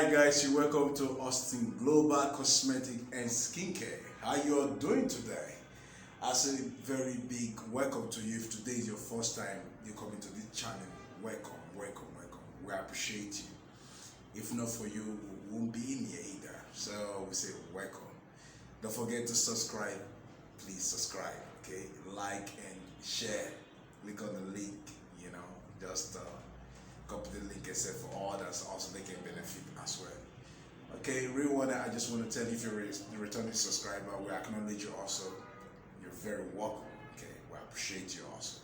Alright guys, you're welcome to Austin Global Cosmetic and Skincare. How you all doing today? I say very big welcome to you. If today is your first time you're coming to this channel, welcome. We appreciate you. If not for you, we won't be in here either. So we say welcome. Don't forget to subscribe. Please subscribe, okay? Like and share. Click on the link, just copy the link except for others also they can benefit as well. Okay, real one, I just want to tell you, if you're a returning subscriber, we acknowledge you also. You're very welcome. Okay, we appreciate you also.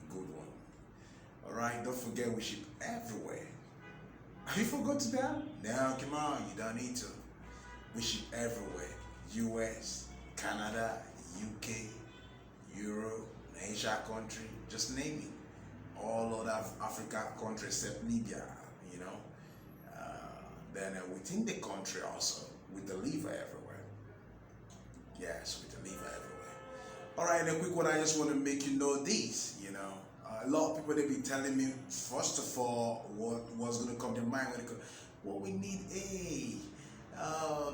A good one. Alright, don't forget we ship everywhere. Have you forgot to that? No, come on, you don't need to. We ship everywhere. US, Canada, UK, Europe, Asia country, just name it. All other Africa countries except Libya, Then within the country also, we deliver everywhere. Yes, we deliver everywhere. All right, and a quick one, I just want to make you know this, A lot of people, they be telling me, first of all, what's going to come to mind when it comes, what we need,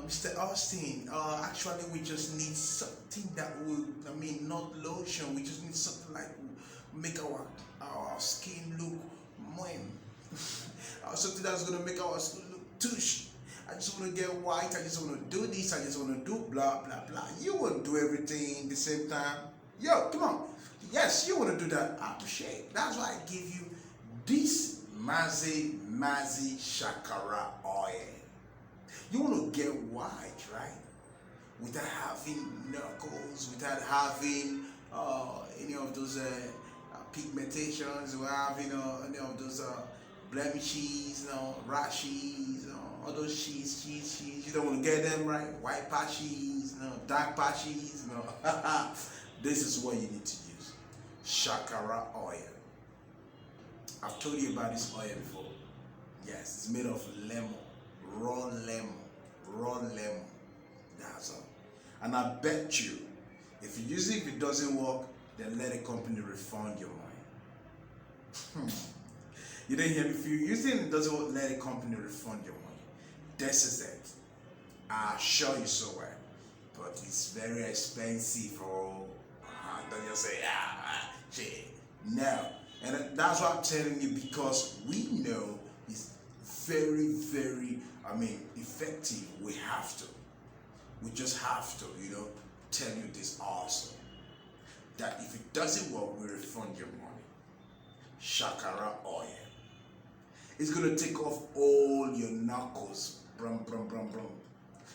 Mr. Austin, actually we just need something that will, not lotion, we just need something like make our skin look moim. Something that's going to make our skin look tush. I just want to get white, I just want to do this, I just want to do blah blah blah. You want to do everything at the same time. Yo, come on. Yes, you want to do that. I appreciate. That's why I give you this Mazi Shakara oil. You want to get white, right? Without having knuckles, without having any of those pigmentations, without having any of those blemishes, rashes, all those sheets. You don't want to get them, right? White patches, dark patches, This is what you need to use. Shakara oil. I've told you about this oil before. Yes, it's made of lemon, raw lemon. That's all. And I bet you, if you use it, if it doesn't work, then let the company refund your money. You didn't hear me? If you use it and it doesn't work, let the company refund your money. This is it. I assure you so well. But it's very expensive. Don't just say, shit. No. And that's what I'm telling you, because we know it's very, very, effective. We have to. We just have to, tell you this also. That if it doesn't work, we refund your money. Shakara oil. It's going to take off all your knuckles. Brum.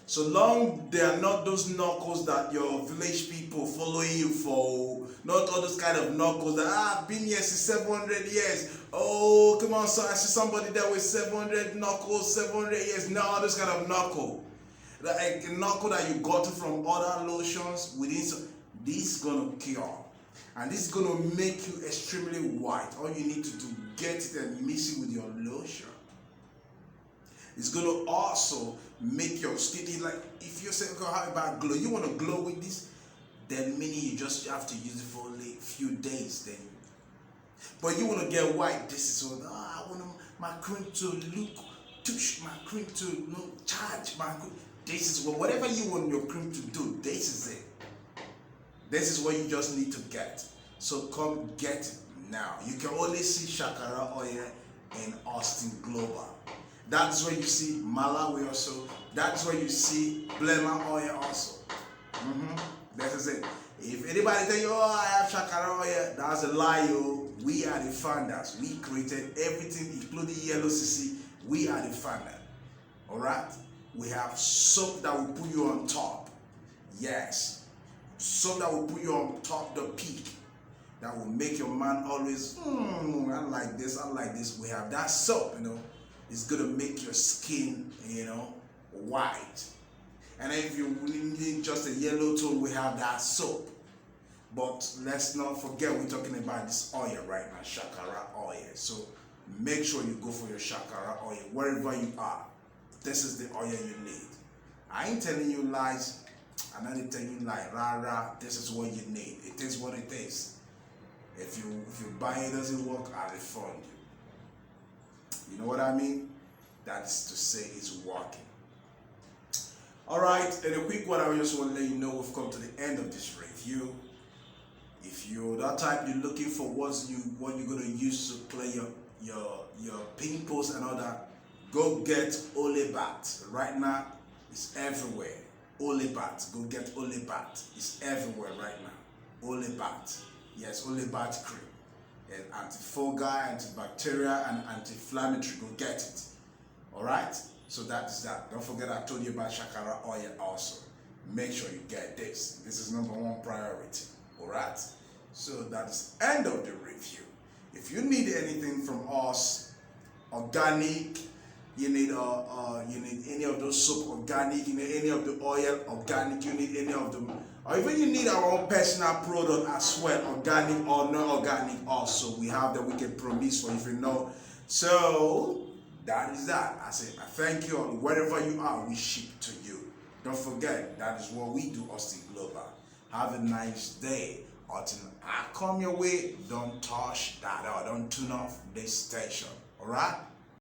So long they are not those knuckles that your village people following you for. Not all those kind of knuckles that, I've been here since 700 years. Oh, come on, so I see somebody there with 700 knuckles, 700 years. No, all those kind of knuckle. Like a knuckle that you got from other lotions within. This is going to cure. And this is going to make you extremely white. All you need to do, get it and mix it with your lotion. It's going to also make your skin, like if you say, okay, how about glow? You want to glow with this? Then meaning you just have to use it for only a few days. Then, but you want to get white. This is what, I want my cream to look touch, my cream to charge, my cream. This is whatever you want your cream to do, this is it. This is what you just need to get. So come get it now. You can only see Shakara oil in Austin Global. That's where you see Malawi also. That's where you see Blema oil also. This is it. If anybody tell you, I have Shakara oil, that's a lie. We are the founders. We created everything, including yellow CC. We are the founder. Alright? We have soap that will put you on top. Yes. Soap that will put you on top the peak. That will make your man always, I like this. We have that soap, It's going to make your skin, white. And if you need just a yellow tone, we have that soap. But let's not forget, we're talking about this oil right now, Shakara oil. So make sure you go for your Shakara oil wherever you are. This is the oil you need. I ain't telling you lies. I'm not telling you like, this is what you need. It is what it is. If you buy it doesn't work, I refund you. You know what I mean? that is to say it's working. All right, and a quick one, I just want to let you know we've come to the end of this review. If you're that type, you're looking for what you're gonna use to clear your pimples and all that, go get Olebat. Right now, it's everywhere. Olebat, go get Olebat. It's everywhere right now. Olebat, yes, Olebat cream. And antifungal, antibacterial, and anti-inflammatory. Go get it. All right. So that's that. Don't forget I told you about Shakara oil also. Make sure you get this. This is #1 priority. All right. So that's end of the review. If you need anything from us, organic, you need any of those soap organic, you need any of the oil organic, you need any of them, or even you need our own personal product as well, organic or non-organic also. We have that we can promise for if you know. So that is that. I say I thank you, and wherever you are, we ship to you. Don't forget, that is what we do, Austin Global. Have a nice day. Until I come your way, don't touch that or don't tune off this station. Alright?